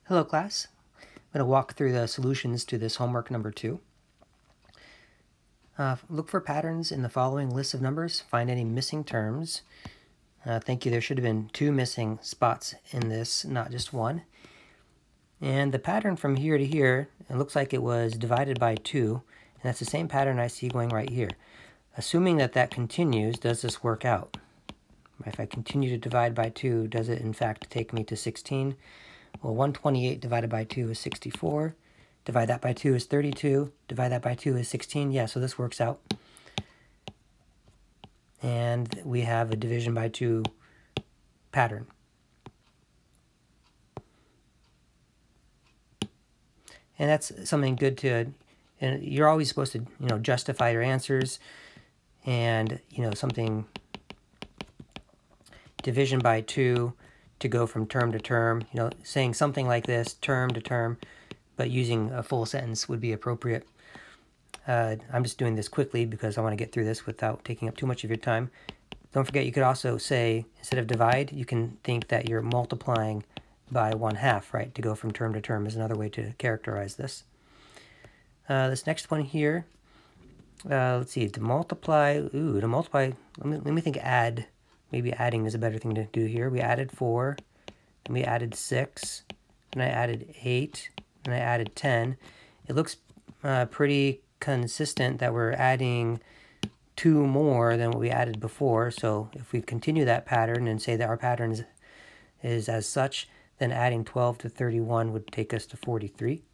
Hello class, I'm going to walk through the solutions to this homework number 2. Look for patterns in the following list of numbers, find any missing terms. Thank you, there should have been 2 missing spots in this, not just 1. And the pattern from here to here, it looks like it was divided by 2, and that's the same pattern I see going right here. Assuming that that continues, does this work out? If I continue to divide by 2, does it in fact take me to 16? Well, 128 divided by 2 is 64. Divide that by 2 is 32. Divide that by 2 is 16. Yeah, so this works out. And we have a division by 2 pattern. And that's something good to, and you're always supposed to, justify your answers. And, something division by 2 to go from term to term, saying something like this, term to term, but using a full sentence would be appropriate. I'm just doing this quickly because I want to get through this without taking up too much of your time. Don't forget, you could also say, instead of divide, you can think that you're multiplying by 1/2, right? To go from term to term is another way to characterize this. This next one here, let's see, to multiply, let me think add. Maybe adding is a better thing to do here. We added 4, and we added 6, and I added 8, and I added 10. It looks pretty consistent that we're adding 2 more than what we added before. So if we continue that pattern and say that our pattern is as such, then adding 12 to 31 would take us to 43.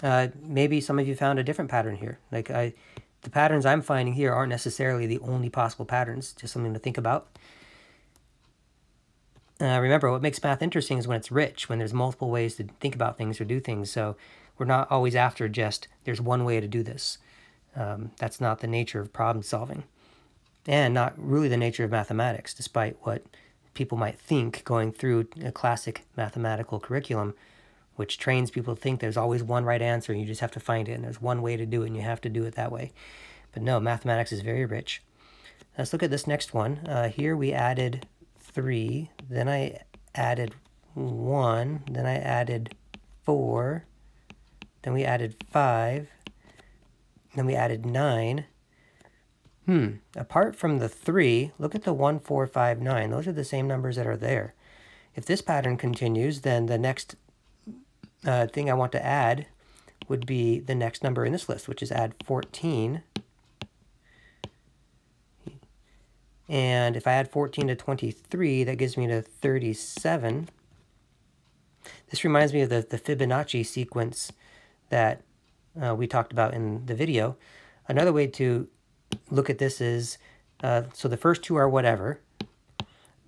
Maybe some of you found a different pattern here. The patterns I'm finding here aren't necessarily the only possible patterns, just something to think about. Remember, what makes math interesting is when it's rich, when there's multiple ways to think about things or do things. So we're not always after just, there's one way to do this. That's not the nature of problem solving. And not really the nature of mathematics, despite what people might think going through a classic mathematical curriculum, which trains people to think there's always one right answer and you just have to find it, and there's one way to do it and you have to do it that way. But no, mathematics is very rich. Let's look at this next one. Here we added 3, then I added 1, then I added 4, then we added 5, then we added 9. Apart from the 3, look at the 1, 4, 5, 9. Those are the same numbers that are there. If this pattern continues, then the next thing I want to add would be the next number in this list, which is add 14. And if I add 14 to 23, that gives me to 37. This reminds me of the Fibonacci sequence that we talked about in the video. Another way to look at this is, so the first 2 are whatever,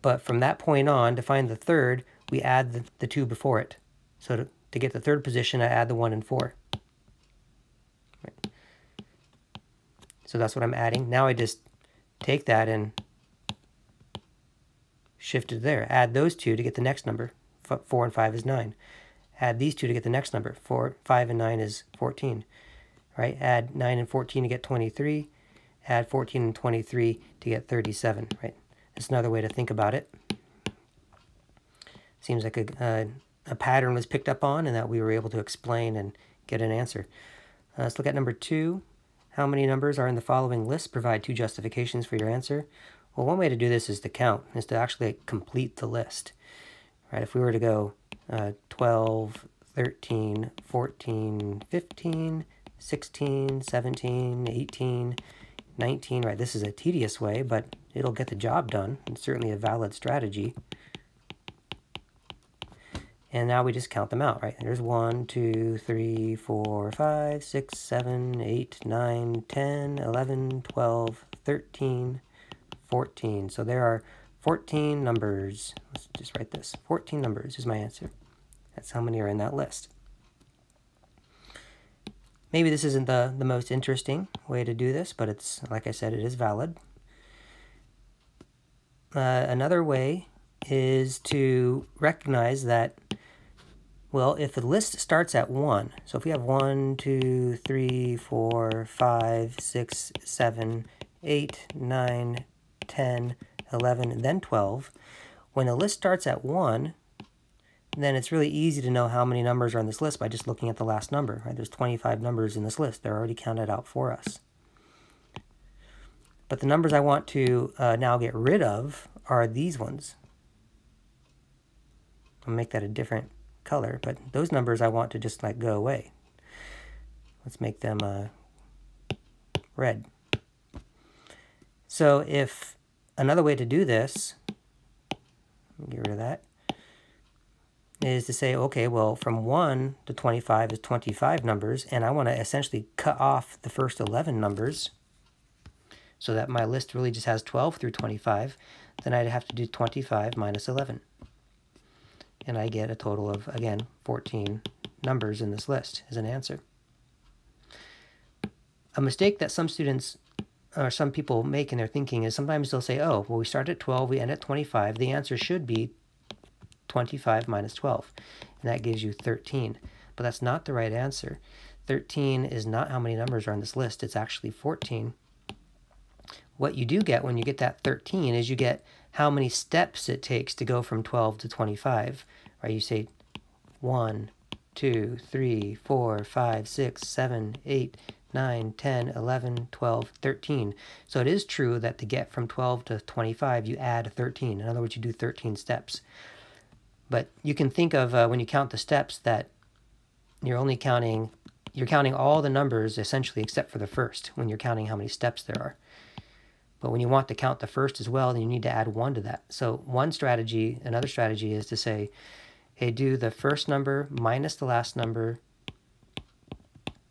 but from that point on, to find the third, we add the 2 before it. So to get the third position, I add the 1 and 4. Right. So that's what I'm adding. Now I just take that and shift it there. Add those 2 to get the next number. 4 and 5 is 9. Add these 2 to get the next number. 5 and 9 is 14. Right? Add 9 and 14 to get 23. Add 14 and 23 to get 37. Right? That's another way to think about it. Seems like a pattern was picked up on and that we were able to explain and get an answer. Let's look at number 2. How many numbers are in the following list? Provide 2 justifications for your answer. Well, one way to do this is to count, is to actually complete the list. Right? If we were to go 12, 13, 14, 15, 16, 17, 18, 19, right? This is a tedious way, but it'll get the job done. It's certainly a valid strategy. And now we just count them out, right? There's 1, 2, 3, 4, 5, 6, 7, 8, 9, 10, 11, 12, 13, 14. So there are 14 numbers. Let's just write this. 14 numbers is my answer. That's how many are in that list. Maybe this isn't the most interesting way to do this, but it's, like I said, it is valid. Another way is to recognize that, well, if the list starts at 1, so if we have 1, 2, 3, 4, 5, 6, 7, 8, 9, 10, 11, and then 12, when a list starts at 1, then it's really easy to know how many numbers are on this list by just looking at the last number. Right? There's 25 numbers in this list. They're already counted out for us. But the numbers I want to now get rid of are these ones. I'll make that a different color, but those numbers I want to just like go away. Let's make them red. So if another way to do this, get rid of that, is to say, okay, well, from 1 to 25 is 25 numbers, and I want to essentially cut off the first 11 numbers so that my list really just has 12 through 25, then I'd have to do 25 minus 11. And I get a total of, again, 14 numbers in this list as an answer. A mistake that some students or some people make in their thinking is sometimes they'll say, oh, well, we start at 12, we end at 25. The answer should be 25 minus 12, and that gives you 13. But that's not the right answer. 13 is not how many numbers are on this list. It's actually 14. What you do get when you get that 13 is you get how many steps it takes to go from 12 to 25. Right? You say 1, 2, 3, 4, 5, 6, 7, 8, 9, 10, 11, 12, 13. So it is true that to get from 12 to 25, you add 13. In other words, you do 13 steps. But you can think of when you count the steps that you're counting all the numbers essentially except for the first when you're counting how many steps there are. But when you want to count the first as well, then you need to add 1 to that. So another strategy is to say, hey, do the first number minus the last number.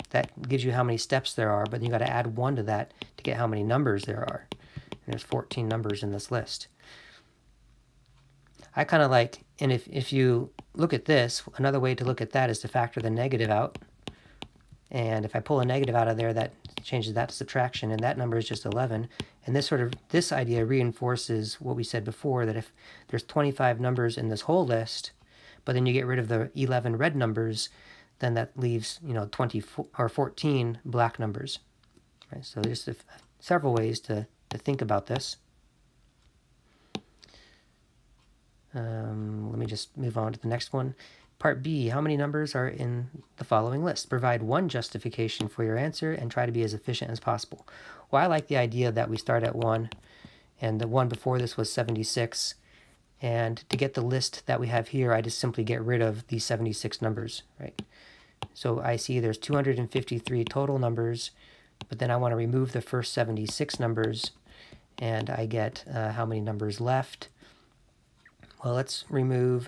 That gives you how many steps there are, but you got to add 1 to that to get how many numbers there are. And there's 14 numbers in this list. I kind of like, and if you look at this, another way to look at that is to factor the negative out. And if I pull a negative out of there, that changes that to subtraction, and that number is just 11. And this idea reinforces what we said before, that if there's 25 numbers in this whole list, but then you get rid of the 11 red numbers, then that leaves 24 or 14 black numbers. Right? So there's several ways to think about this. Let me just move on to the next one. Part B, how many numbers are in the following list? Provide one justification for your answer and try to be as efficient as possible. Well, I like the idea that we start at 1, and the one before this was 76. And to get the list that we have here, I just simply get rid of these 76 numbers, right? So I see there's 253 total numbers, but then I want to remove the first 76 numbers, and I get how many numbers left. Well, let's do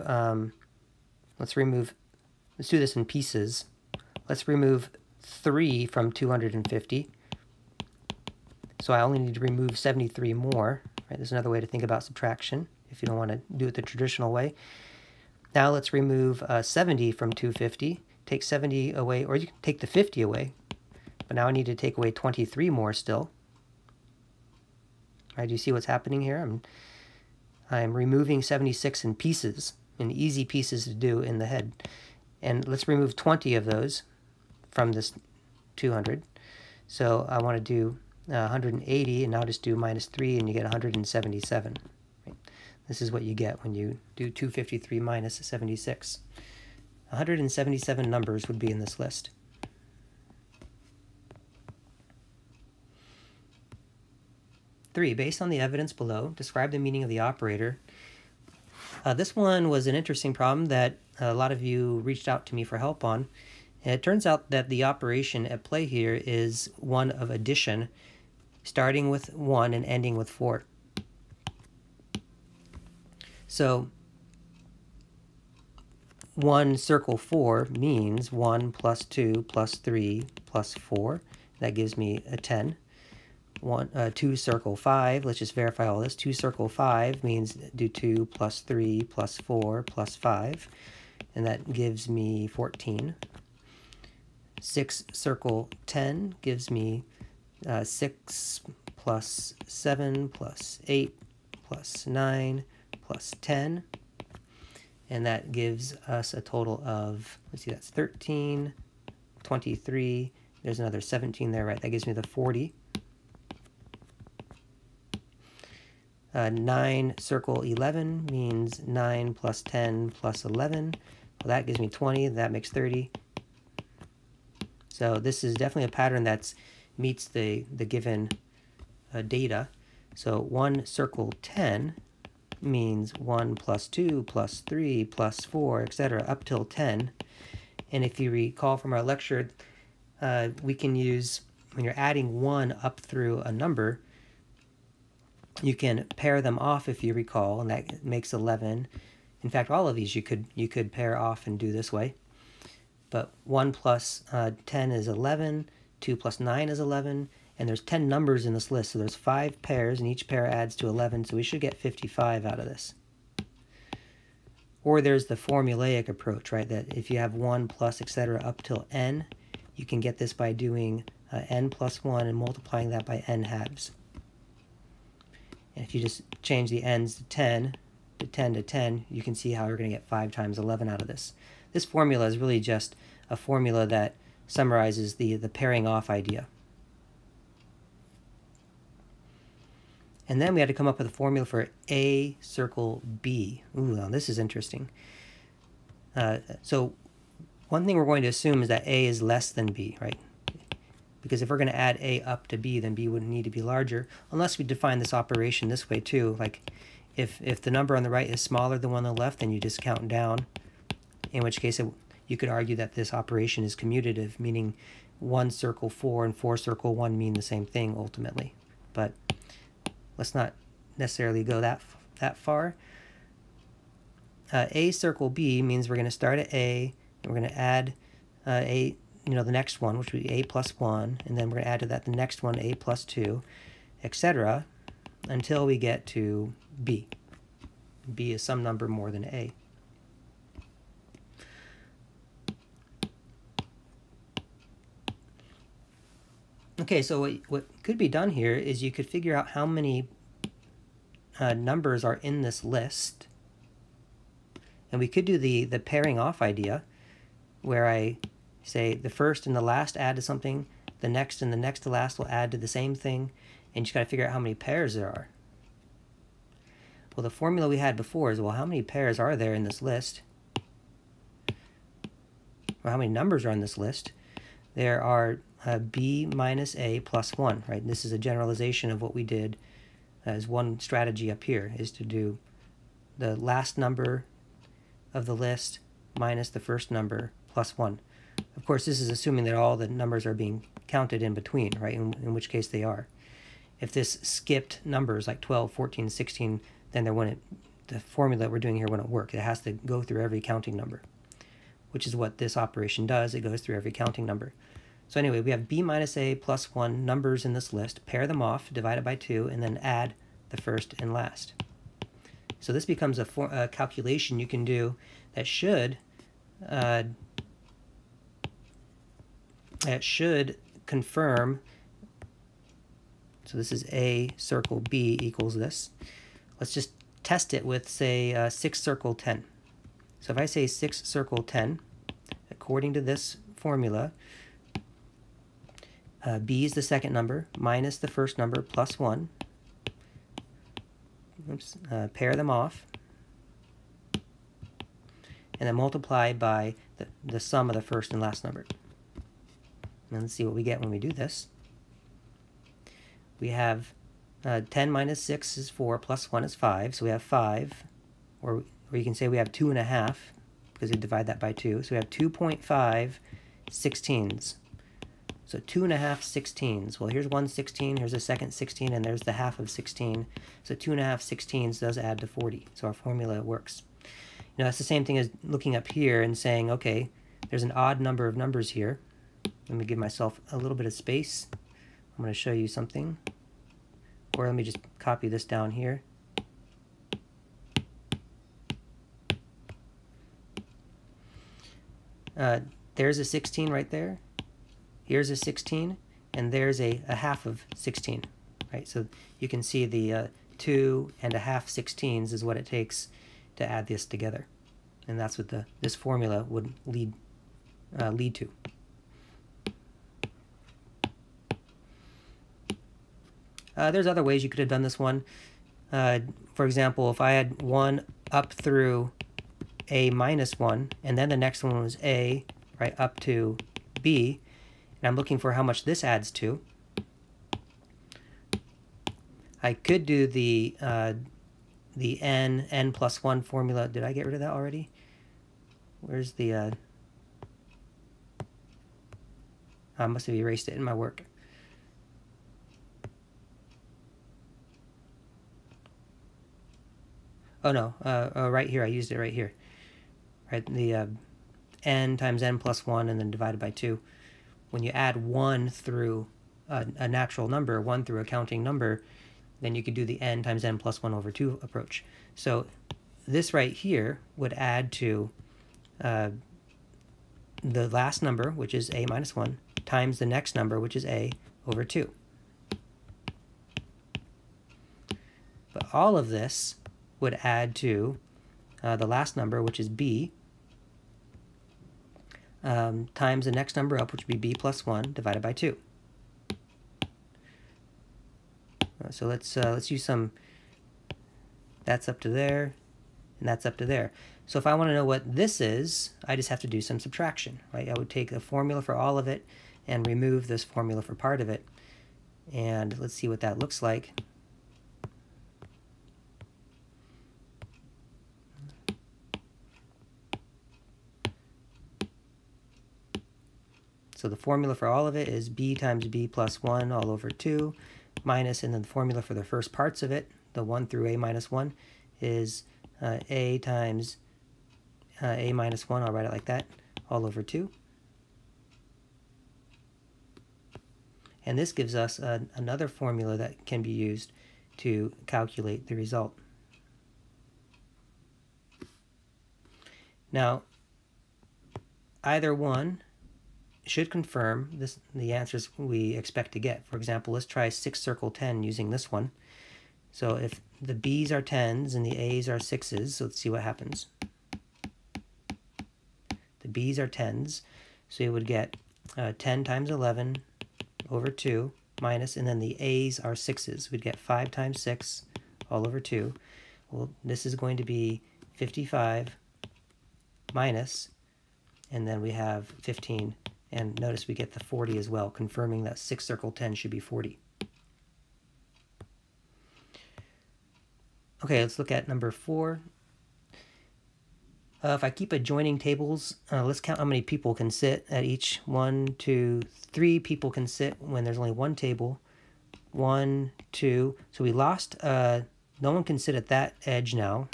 this in pieces. Let's remove 3 from 250. So I only need to remove 73 more. Right? There's another way to think about subtraction if you don't want to do it the traditional way. Now let's remove 70 from 250. Take 70 away, or you can take the 50 away. But now I need to take away 23 more still. Right? Do you see what's happening here? I'm removing 76 in pieces, in easy pieces to do in the head. And let's remove 20 of those from this 200. So I want to do 180, and now just do minus 3, and you get 177. Right? This is what you get when you do 253 minus 76. 177 numbers would be in this list. Three, based on the evidence below, describe the meaning of the operator. This one was an interesting problem that a lot of you reached out to me for help on. And it turns out that the operation at play here is one of addition, starting with 1 and ending with 4. So 1 circle 4 means 1 plus 2 plus 3 plus 4. That gives me a 10. 2 circle 5, let's just verify all this. 2 circle 5 means do 2 plus 3 plus 4 plus 5, and that gives me 14. 6 circle 10 gives me 6 plus 7 plus 8 plus 9 plus 10, and that gives us a total of, let's see, that's 13, 23, there's another 17 there, right? That gives me the 40. 9 circle 11 means 9 plus 10 plus 11. Well, that gives me 20. That makes 30. So this is definitely a pattern that meets the given data. So 1 circle 10 means 1 plus 2 plus 3 plus 4, etc. up till 10. And if you recall from our lecture, we can use, when you're adding 1 up through a number, you can pair them off if you recall, and that makes 11. In fact, all of these you could pair off and do this way. But 1 plus 10 is 11, 2 plus 9 is 11, and there's 10 numbers in this list, so there's 5 pairs, and each pair adds to 11, so we should get 55 out of this. Or there's the formulaic approach, right, that if you have 1 plus, etc. up till n, you can get this by doing n plus 1 and multiplying that by n halves. And if you just change the n's to 10, to 10 to 10, you can see how we're going to get 5 times 11 out of this. This formula is really just a formula that summarizes the pairing off idea. And then we had to come up with a formula for A circle B. Ooh, now this is interesting. So one thing we're going to assume is that A is less than B, right? Because if we're going to add A up to B, then B wouldn't need to be larger, unless we define this operation this way too. Like if the number on the right is smaller than the one on the left, then you just count down, in which case you could argue that this operation is commutative, meaning 1 circle 4 and 4 circle 1 mean the same thing ultimately. But let's not necessarily go that far. A circle B means we're going to start at A, and we're going to add A, the next one, which would be A plus 1, and then we're going to add to that the next one, A plus 2, etc., until we get to B. B is some number more than A. Okay, so what could be done here is you could figure out how many numbers are in this list. And we could do the pairing off idea, where I say the first and the last add to something, the next and the next to last will add to the same thing, and you just got to figure out how many pairs there are. Well, the formula we had before is, well, how many pairs are there in this list? Or how many numbers are in this list? There are B minus A plus 1, right? This is a generalization of what we did as one strategy up here, is to do the last number of the list minus the first number plus 1. Of course, this is assuming that all the numbers are being counted in between, right? In which case they are. If this skipped numbers like 12, 14, 16, then the formula that we're doing here wouldn't work. It has to go through every counting number, which is what this operation does. It goes through every counting number. So anyway, we have B minus A plus 1 numbers in this list, pair them off, divide it by 2, and then add the first and last. So this becomes a calculation you can do that should confirm. So this is A circle B equals this. Let's just test it with, say, 6 circle 10. So if I say 6 circle 10, according to this formula, B is the second number minus the first number plus 1. Oops, pair them off, and then multiply by the sum of the first and last number. And let's see what we get when we do this. We have 10 minus 6 is 4, plus 1 is 5, so we have 5. Or you can say we have 2.5, because we divide that by 2. So we have 2.5 16ths. So 2.5 16ths. Well, here's 1 16, here's a second 16, and there's the half of 16. So 2.5 16ths does add to 40. So our formula works. That's the same thing as looking up here and saying, okay, there's an odd number of numbers here. Let me give myself a little bit of space. I'm going to show you something. Or let me just copy this down here. There's a 16 right there. Here's a 16, and there's a half of 16, right? So you can see the 2 and a half 16s is what it takes to add this together, and that's what this formula would lead to. There's other ways you could have done this one. For example, if I had 1 up through a minus 1, and then the next one was a, right, up to b, and I'm looking for how much this adds to, I could do the n plus 1 formula. Did I get rid of that already? Where's the... I must have erased it in my work. Oh no, right here, I used it right here. Right, the n times n plus 1 and then divided by 2. When you add 1 through a natural number, 1 through a counting number, then you could do the n times n plus 1 over 2 approach. So this right here would add to the last number, which is a minus 1, times the next number, which is a over 2. But all of this would add to the last number, which is b, times the next number up, which would be b plus 1, divided by 2. So let's use some, that's up to there, and that's up to there. So if I want to know what this is, I just have to do some subtraction, right? I would take the formula for all of it and remove this formula for part of it. And let's see what that looks like. So the formula for all of it is b times b plus 1 all over 2, minus, and then the formula for the first parts of it, the 1 through a minus 1, is a times a minus 1, I'll write it like that, all over 2. And this gives us another formula that can be used to calculate the result. Now, either one should confirm the answers we expect to get. For example, let's try 6 circle 10 using this one. So if the b's are 10s and the a's are 6s, so let's see what happens. The b's are 10s, so you would get 10 times 11 over 2 minus, and then the a's are 6s. We'd get 5 times 6 all over 2. Well, this is going to be 55 minus, and then we have 15. And notice we get the 40 as well, confirming that 6 circle 10 should be 40. Okay, let's look at number 4. If I keep adjoining tables, let's count how many people can sit at each. 1, 2, 3 people can sit when there's only one table. 1, 2. So we lost, no one can sit at that edge now.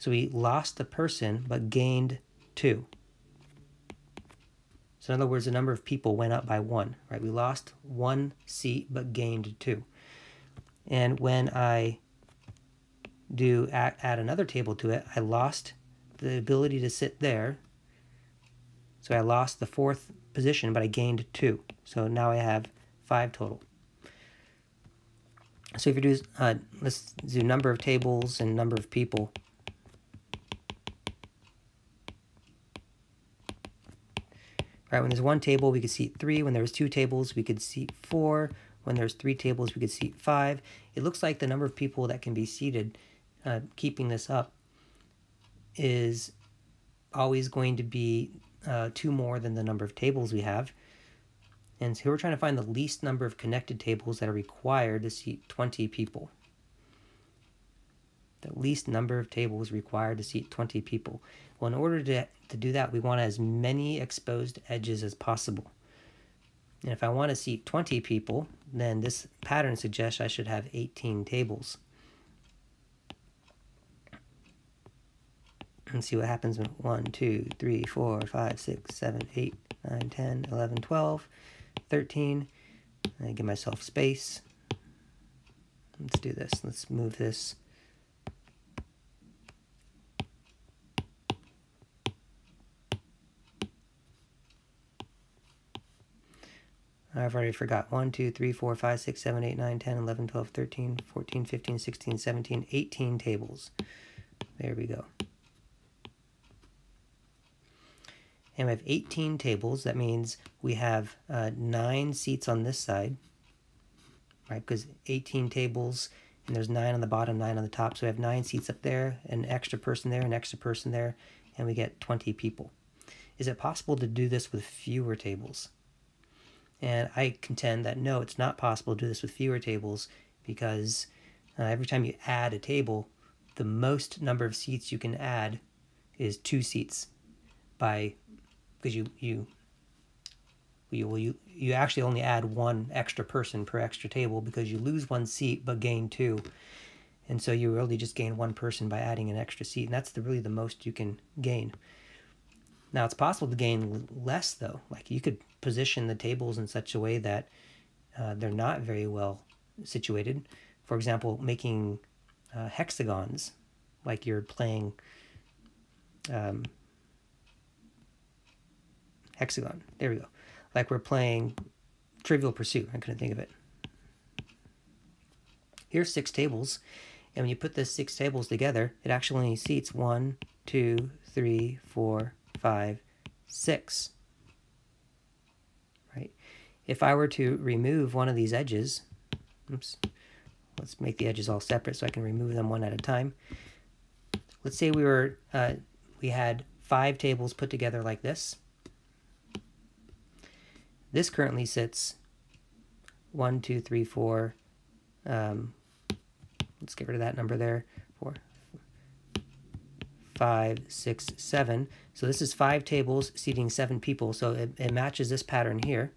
So we lost a person, but gained 2. So in other words, the number of people went up by 1, right? We lost 1 seat, but gained 2. And when I do add another table to it, I lost the ability to sit there. So I lost the 4th position, but I gained 2. So now I have 5 total. So if you do, let's do number of tables and number of people. Right, when there's one table, we could seat 3. When there's 2 tables, we could seat 4. When there's 3 tables, we could seat 5. It looks like the number of people that can be seated, keeping this up, is always going to be 2 more than the number of tables we have. And so we're trying to find the least number of connected tables that are required to seat 20 people. The least number of tables required to seat 20 people. Well, in order to do that, we want as many exposed edges as possible. And if I want to seat 20 people, then this pattern suggests I should have 18 tables. And see what happens when 1, 2, 3, 4, 5, 6, 7, 8, 9, 10, 11, 12, 13. I give myself space. Let's do this. Let's move this. I've already forgot 1, 2, 3, 4, 5, 6, 7, 8, 9, 10, 11, 12, 13, 14, 15, 16, 17, 18 tables. There we go. And we have 18 tables. That means we have 9 seats on this side, right? Because 18 tables and there's 9 on the bottom, 9 on the top. So we have 9 seats up there, an extra person there, an extra person there, and we get 20 people. Is it possible to do this with fewer tables? And I contend that no, it's not possible to do this with fewer tables, because every time you add a table, the most number of seats you can add is 2 seats, because you actually only add 1 extra person per extra table, because you lose 1 seat but gain 2, and so you really just gain 1 person by adding an extra seat, and that's really the most you can gain. Now it's possible to gain less though. Like you could position the tables in such a way that they're not very well situated. For example, making hexagons, like you're playing hexagon. There we go. Like we're playing Trivial Pursuit. I couldn't think of it. Here's 6 tables, and when you put the 6 tables together, it actually seats 1, 2, 3, 4, 5, 6. Right? If I were to remove one of these edges, oops, let's make the edges all separate so I can remove them one at a time. Let's say we had 5 tables put together like this. This currently sits 1, 2, 3, 4. Let's get rid of that number there. 4, 5, 6, 7. So this is 5 tables seating 7 people. So it matches this pattern here,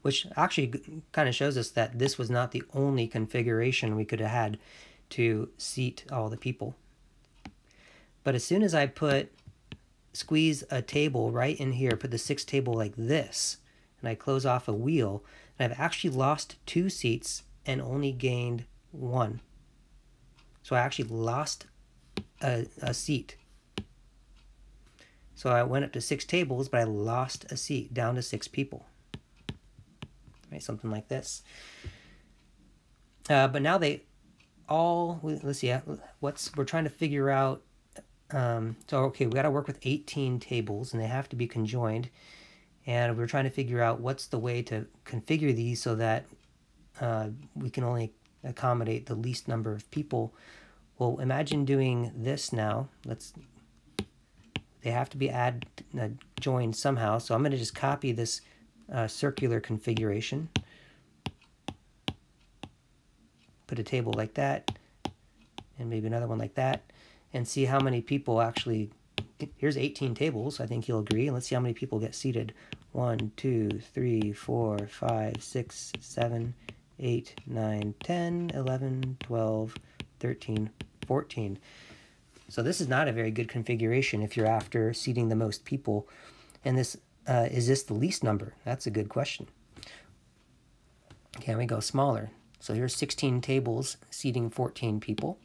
which actually kind of shows us that this was not the only configuration we could have had to seat all the people. But as soon as I squeeze a table right in here, put the 6th table like this, and I close off a wheel, and I've actually lost 2 seats and only gained 1. So I actually lost a seat. So I went up to 6 tables, but I lost a seat, down to 6 people. Right, something like this. But now let's see, we're trying to figure out, so okay, we got to work with 18 tables, and they have to be conjoined, and we're trying to figure out what's the way to configure these so that we can only accommodate the least number of people. Well, imagine doing this now. They have to be joined somehow, so I'm going to just copy this circular configuration, put a table like that, and maybe another one like that, and see how many people actually. Here's 18 tables, I think you'll agree, and let's see how many people get seated. 1, 2, 3, 4, 5, 6, 7, 8, 9, 10, 11, 12, 13, 14. So this is not a very good configuration if you're after seating the most people. And this is this the least number? That's a good question. Can we go smaller? So here's 16 tables seating 14 people.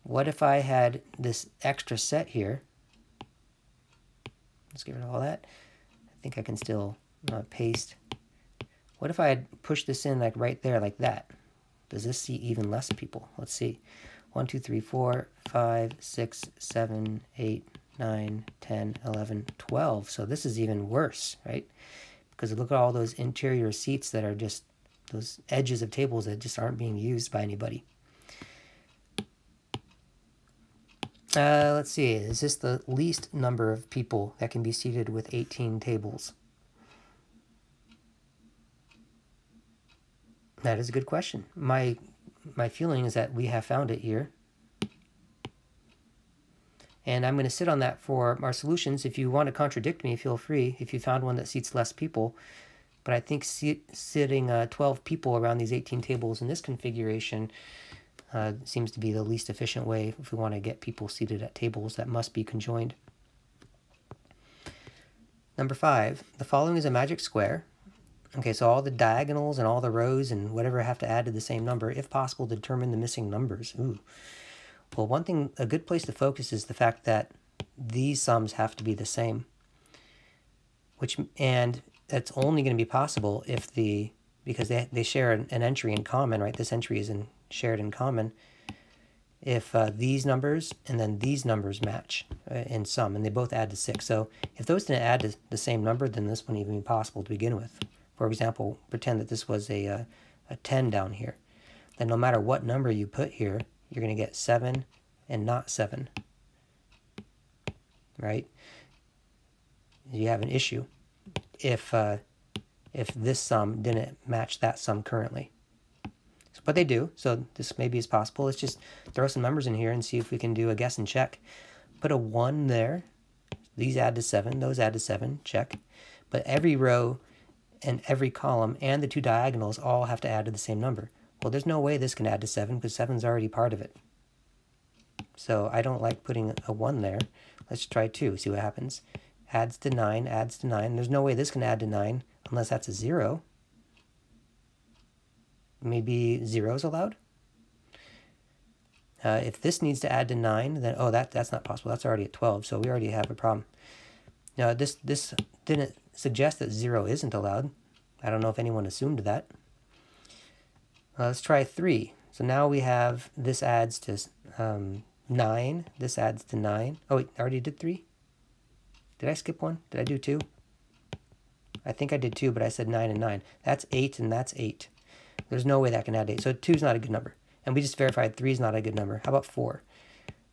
What if I had this extra set here? Let's get rid of all that. I think I can still paste. What if I had pushed this in like right there like that? Does this seat even less people? Let's see. 1, 2, 3, 4, 5, 6, 7, 8, 9, 10, 11, 12. So this is even worse, right? Because look at all those interior seats that are just those edges of tables that just aren't being used by anybody. Let's see, is this the least number of people that can be seated with 18 tables? That is a good question. My feeling is that we have found it here. And I'm going to sit on that for our solutions. If you want to contradict me, feel free, if you found one that seats less people. But I think sitting 12 people around these 18 tables in this configuration seems to be the least efficient way if we want to get people seated at tables that must be conjoined. Number 5, the following is a magic square. Okay, so all the diagonals and all the rows and whatever have to add to the same number, if possible, to determine the missing numbers. Ooh. Well, one thing, a good place to focus is the fact that these sums have to be the same. And that's only going to be possible if because they share an entry in common, right? This entry is shared in common. If these numbers and then these numbers match in sum, and they both add to 6. So if those didn't add to the same number, then this wouldn't even be possible to begin with. for example, pretend that this was a 10 down here, then no matter what number you put here, you're going to get 7 and not 7, right? You have an issue if this sum didn't match that sum currently. But they do, so this maybe is possible. Let's just throw some numbers in here and see if we can do a guess and check. Put a 1 there. These add to 7, those add to 7, check. But every row and every column and the two diagonals all have to add to the same number. Well, there's no way this can add to 7 because 7 is already part of it. So I don't like putting a 1 there. Let's try 2, see what happens. Adds to 9, adds to 9. There's no way this can add to 9 unless that's a 0. Maybe 0 is allowed? If this needs to add to 9, then, oh, that's not possible. That's already at 12, so we already have a problem. Now, this didn't suggest that 0 isn't allowed. I don't know if anyone assumed that. Let's try 3. So now we have this adds to 9. This adds to 9. Oh, wait, I already did 3? Did I skip one? Did I do 2? I think I did 2, but I said 9 and 9. That's 8, and that's 8. There's no way that can add 8. So 2 is not a good number. And we just verified 3 is not a good number. How about 4?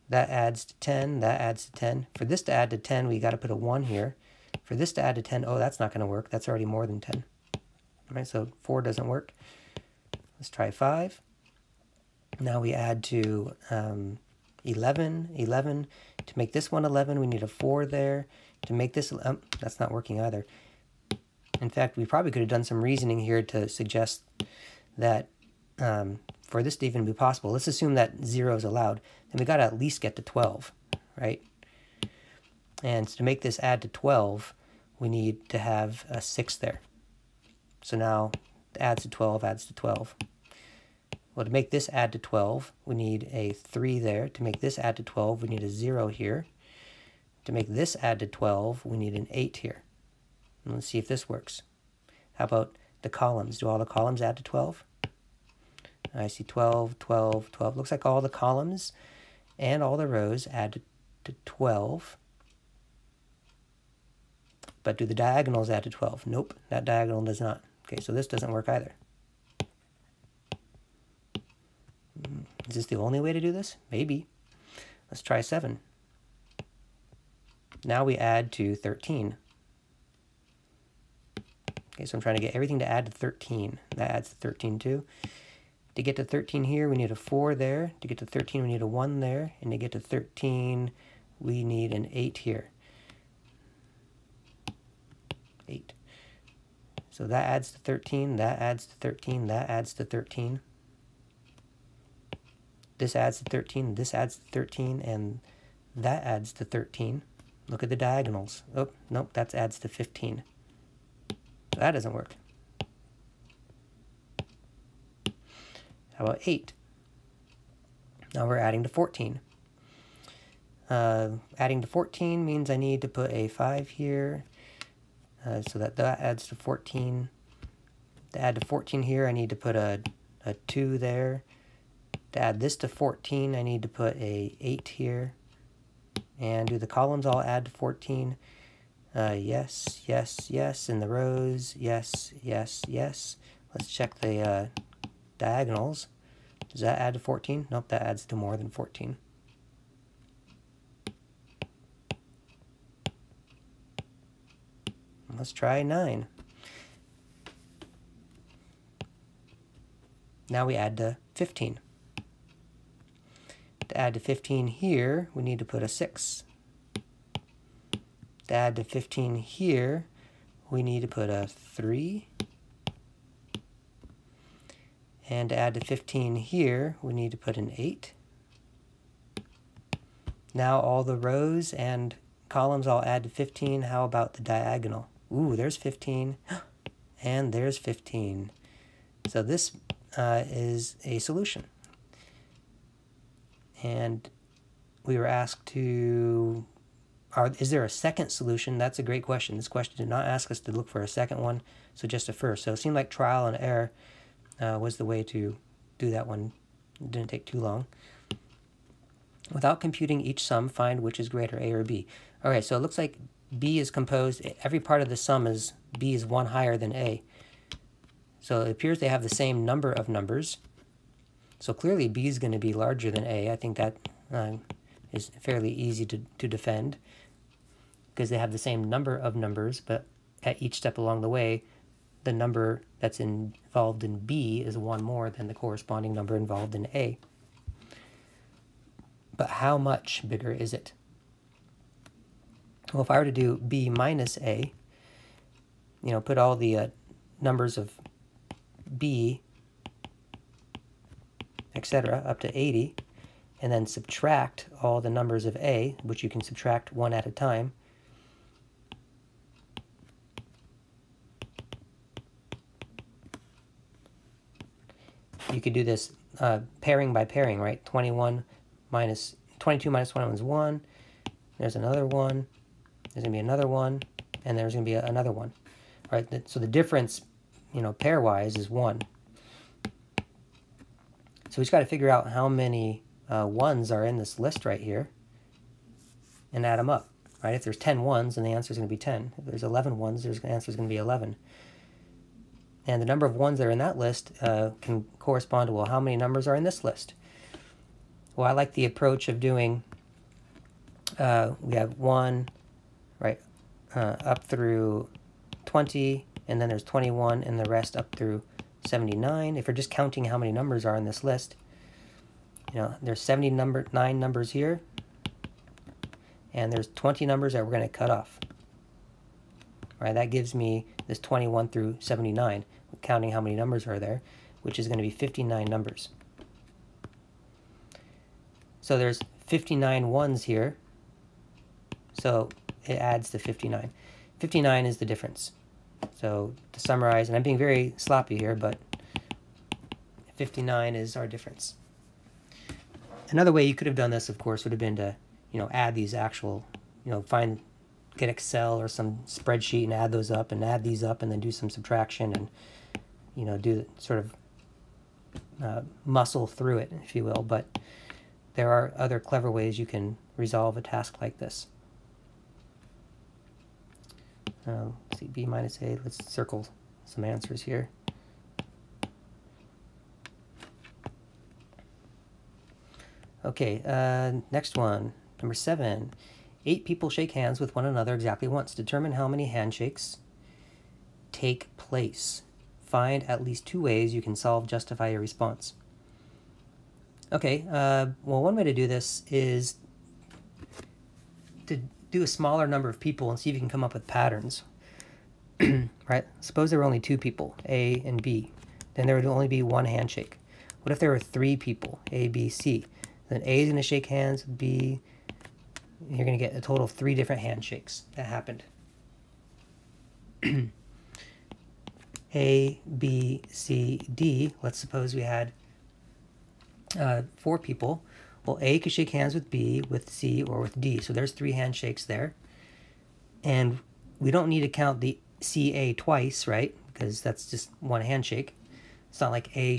That adds to 10. That adds to 10. For this to add to 10, we got to put a 1 here. For this to add to 10, oh, that's not going to work. That's already more than 10. All right, so 4 doesn't work. Let's try 5. Now we add to 11. 11. To make this one 11, we need a 4 there. To make this, that's not working either. In fact, we probably could have done some reasoning here to suggest that for this to even be possible, let's assume that 0 is allowed, then we got to at least get to 12, right? And to make this add to 12, we need to have a 6 there. So now adds to 12, adds to 12. Well, to make this add to 12, we need a 3 there. To make this add to 12, we need a 0 here. To make this add to 12, we need an 8 here. And let's see if this works. How about the columns? Do all the columns add to 12? I see 12, 12, 12. Looks like all the columns and all the rows add to 12. But do the diagonals add to 12? Nope, that diagonal does not. Okay, so this doesn't work either. Is this the only way to do this? Maybe. Let's try 7. Now we add to 13. Okay, so I'm trying to get everything to add to 13. That adds to 13 too. To get to 13 here, we need a 4 there. To get to 13, we need a 1 there. And to get to 13, we need an 8 here. 8. So that adds to 13, that adds to 13, that adds to 13. This adds to 13, this adds to 13, and that adds to 13. Look at the diagonals. Oh, nope, that adds to 15. So that doesn't work. How about 8? Now we're adding to 14. Adding to 14 means I need to put a 5 here, so that adds to 14. To add to 14 here, I need to put a 2 there. To add this to 14, I need to put a 8 here. And do the columns all add to 14? Yes, yes, yes. In the rows, yes, yes, yes. Let's check the diagonals. Does that add to 14? Nope, that adds to more than 14. Let's try 9. Now we add to 15. To add to 15 here, we need to put a 6. To add to 15 here, we need to put a 3. And to add to 15 here, we need to put an 8. Now all the rows and columns all add to 15. How about the diagonal? Ooh, there's 15. And there's 15. So this is a solution. And we were asked to, is there a second solution? That's a great question. This question did not ask us to look for a second one, so just a first. So it seemed like trial and error was the way to do that one. It didn't take too long. Without computing each sum, find which is greater, A or B. Okay, so it looks like B is composed, every part of the sum is, B is 1 higher than A. So it appears they have the same number of numbers. So clearly B is going to be larger than A. I think that is fairly easy to defend because they have the same number of numbers, but at each step along the way, the number that's involved in B is one more than the corresponding number involved in A. But how much bigger is it? Well, if I were to do B minus A, put all the numbers of B, etc., up to 80, and then subtract all the numbers of A, which you can subtract one at a time, you could do this pairing by pairing, right? 22 minus 21 is 1. There's another one. There's going to be another one. And there's going to be another one. Right? So the difference, pairwise is 1. So we just got to figure out how many ones are in this list right here and add them up. Right? If there's 10 ones, then the answer is going to be 10. If there's 11 ones, the answer is going to be 11. And the number of ones that are in that list can correspond to, well, how many numbers are in this list? Well, I like the approach of doing, we have 1, right, up through 20, and then there's 21, and the rest up through 79. If you're just counting how many numbers are in this list, there's 79 numbers here, and there's 20 numbers that we're going to cut off. Right, that gives me this 21 through 79, counting how many numbers are there, which is going to be 59 numbers. So there's 59 ones here, so it adds to 59. 59 is the difference. So to summarize, and I'm being very sloppy here, but 59 is our difference. Another way you could have done this, of course, would have been to, add these actual, get Excel or some spreadsheet and add those up and add these up and then do some subtraction and, do sort of muscle through it, if you will. But there are other clever ways you can resolve a task like this. Let's see, B minus A. Let's circle some answers here. Okay, next one, number 7. 8 people shake hands with one another exactly once. Determine how many handshakes take place. Find at least 2 ways you can justify your response. Okay, well, one way to do this is to do a smaller number of people and see if you can come up with patterns. Right? Suppose there were only 2 people, A and B. Then there would only be 1 handshake. What if there were 3 people, A, B, C? Then A is going to shake hands with B. You're going to get a total of 3 different handshakes that happened. A, B, C, D. Let's suppose we had 4 people. Well, A could shake hands with B, with C, or with D. So there's 3 handshakes there. And we don't need to count the CA twice, right? Because that's just 1 handshake. It's not like A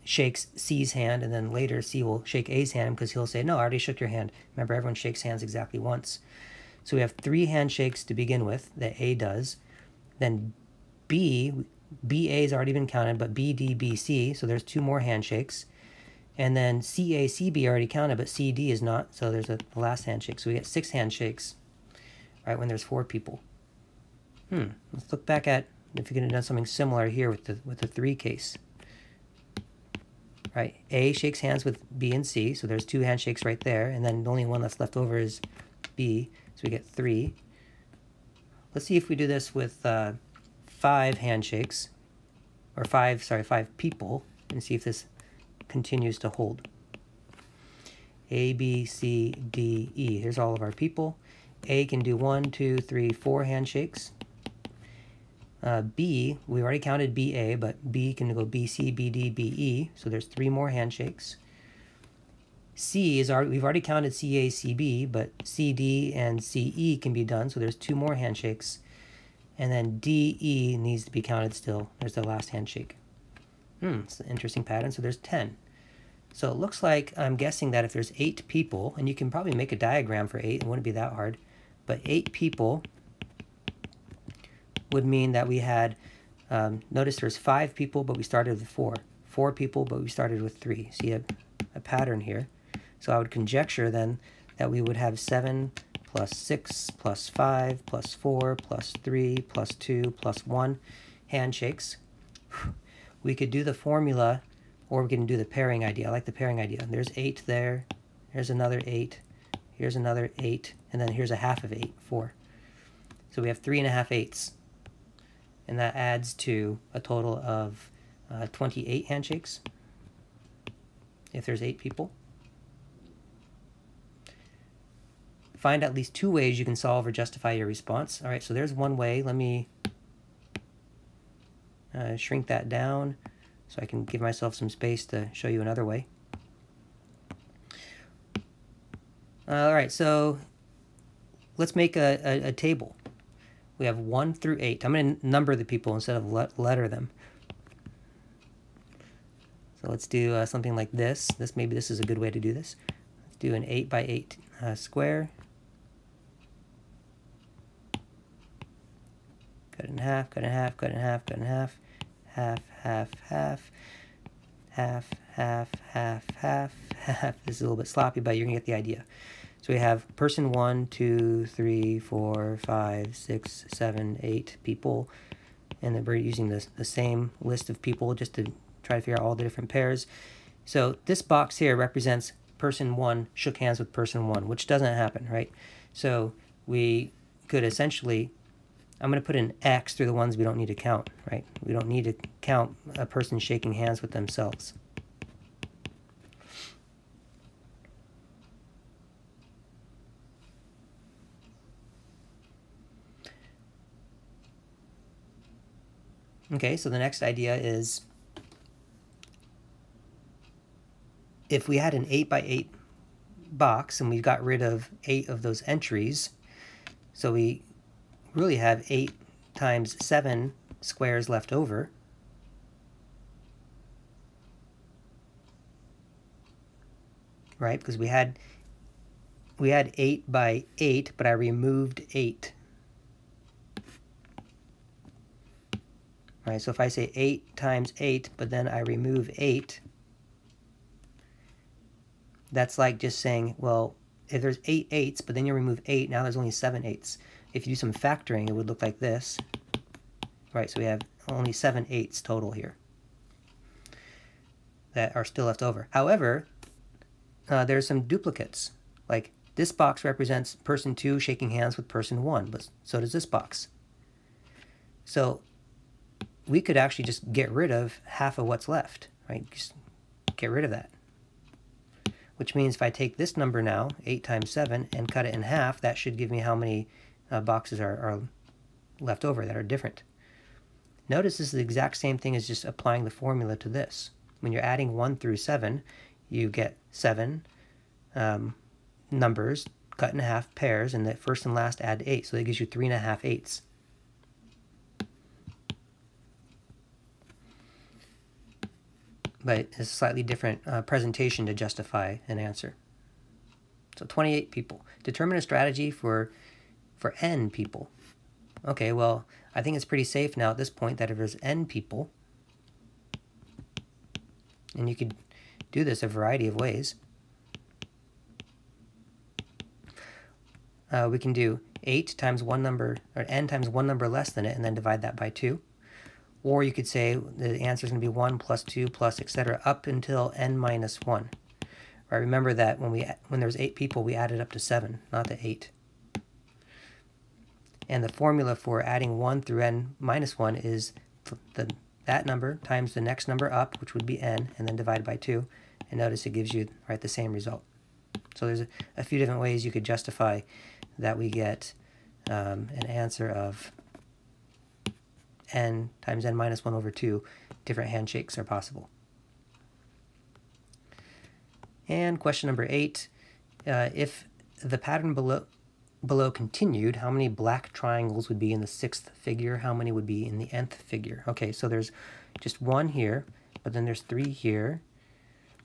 shakes C's hand and then later C will shake A's hand because he'll say, no, I already shook your hand. Remember, everyone shakes hands exactly once. So we have 3 handshakes to begin with that A does. Then BA's already been counted, but BD, BC, so there's 2 more handshakes. And then CA, CB already counted, but CD is not, so there's the last handshake. So we get 6 handshakes, right, when there's 4 people. Let's look back at if you could have done something similar here with the 3 case. Right, A shakes hands with B and C, so there's 2 handshakes right there, and then the only one that's left over is B, so we get 3. Let's see if we do this with 5 handshakes, or 5 people, and see if this continues to hold. A, B, C, D, E. Here's all of our people. A can do 1, 2, 3, 4 handshakes. B, we already counted BA, but B can go BC, BD, BE, so there's 3 more handshakes. C is we've already counted CA, CB, but CD and CE can be done, so there's 2 more handshakes. And then DE needs to be counted still. There's the last handshake. It's an interesting pattern, so there's 10. So it looks like, I'm guessing that if there's 8 people, and you can probably make a diagram for 8, it wouldn't be that hard, but 8 people would mean that we had Notice there's 5 people, but we started with 4. 4 people, but we started with 3. See a pattern here. So I would conjecture then that we would have 7 plus 6 plus 5 plus 4 plus 3 plus 2 plus 1 handshakes. We could do the formula, or we can do the pairing idea. I like the pairing idea. There's 8 there. Here's another 8. Here's another 8. And then here's a half of 8, 4. So we have 3½ eighths. And that adds to a total of 28 handshakes if there's 8 people. Find at least 2 ways you can solve or justify your response. All right, so there's one way. Let me shrink that down so I can give myself some space to show you another way. All right, so let's make a table. We have 1 through 8. I'm going to number the people instead of letter them. So let's do something like this. Maybe this is a good way to do this. Let's do an 8 by 8 square. Cut it in half, cut it in half, cut it in half, cut it in half. Half, half, half. Half, half, half, half, half. This is a little bit sloppy, but you're going to get the idea. So we have person 1, 2, 3, 4, 5, 6, 7, 8 people. And then we're using the same list of people just to try to figure out all the different pairs. So this box here represents person 1 shook hands with person 1, which doesn't happen, right? So we could essentially, I'm going to put an X through the ones we don't need to count, right? We don't need to count a person shaking hands with themselves. Okay, so the next idea is if we had an 8 by 8 box and we got rid of 8 of those entries, so we really have 8 times 7 squares left over. Right, because we had 8 by 8, but I removed 8. Right, so if I say 8 times 8, but then I remove 8, that's like just saying, well, if there's 8 eighths, but then you remove 8, now there's only 7 eighths. If you do some factoring, it would look like this. Right, so we have only 7 eighths total here that are still left over. However, there's some duplicates. Like this box represents person 2 shaking hands with person 1, but so does this box. So we could actually just get rid of half of what's left, right? Just get rid of that. Which means if I take this number now, 8 times 7, and cut it in half, that should give me how many boxes are left over that are different. Notice this is the exact same thing as just applying the formula to this. When you're adding 1 through 7, you get 7 numbers cut in half pairs, and the first and last add 8, so that gives you 3½ eighths. But it's a slightly different presentation to justify an answer. So 28 people. Determine a strategy for n people. Okay, well, I think it's pretty safe now at this point that if there's n people, and you could do this a variety of ways. We can do 8 times one number, or n times one number less than it, and then divide that by 2. Or you could say the answer is going to be 1 plus 2 plus etc. up until n minus 1. Right, remember that when there was 8 people, we added up to 7, not the 8. And the formula for adding 1 through n minus 1 is that number times the next number up, which would be n, and then divided by 2. And notice it gives you the same result. So there's a few different ways you could justify that we get an answer of n times n minus 1 over 2. Different handshakes are possible. And question number 8, if the pattern below continued, how many black triangles would be in the 6th figure? How many would be in the nth figure? Okay, so there's just 1 here, but then there's 3 here,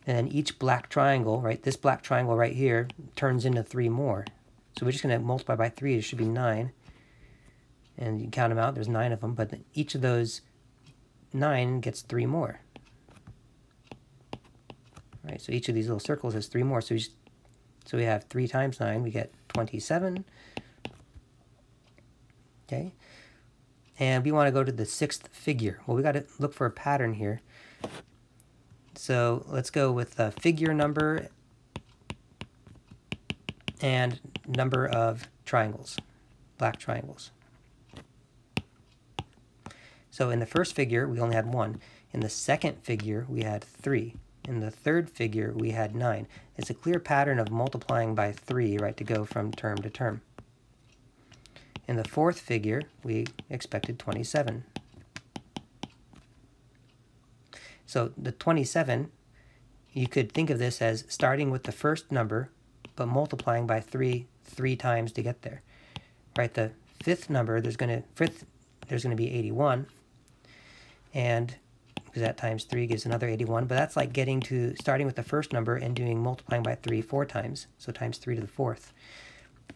and then each black triangle, right, this black triangle right here turns into 3 more. So we're just going to multiply by 3, it should be 9. And you count them out, there's 9 of them, but each of those 9 gets 3 more. Right, so each of these little circles has 3 more. So we have 3 times 9, we get 27. Okay, and we want to go to the 6th figure. Well, we got to look for a pattern here. So let's go with the figure number and number of triangles, black triangles. So in the first figure, we only had 1. In the second figure, we had 3. In the third figure, we had 9. It's a clear pattern of multiplying by 3, right, to go from term to term. In the fourth figure, we expected 27. So the 27, you could think of this as starting with the first number, but multiplying by 3 times to get there. Right, the fifth number, there's going to be 81, and because that times 3 gives another 81, but that's like starting with the first number and doing multiplying by 3 4 times, so times 3 to the 4th.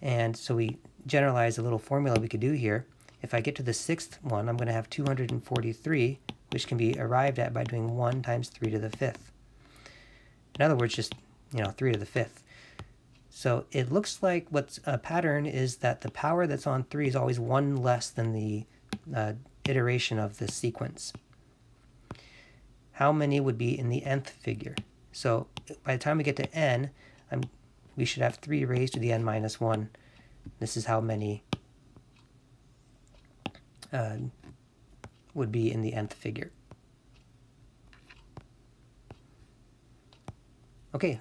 And so we generalize a little formula we could do here. If I get to the 6th one, I'm going to have 243, which can be arrived at by doing 1 times 3 to the 5th. In other words, just 3 to the 5th. So it looks like what's a pattern is that the power that's on 3 is always 1 less than the iteration of this sequence. How many would be in the nth figure? So by the time we get to n, we should have 3 raised to the n minus 1. This is how many would be in the nth figure. Okay.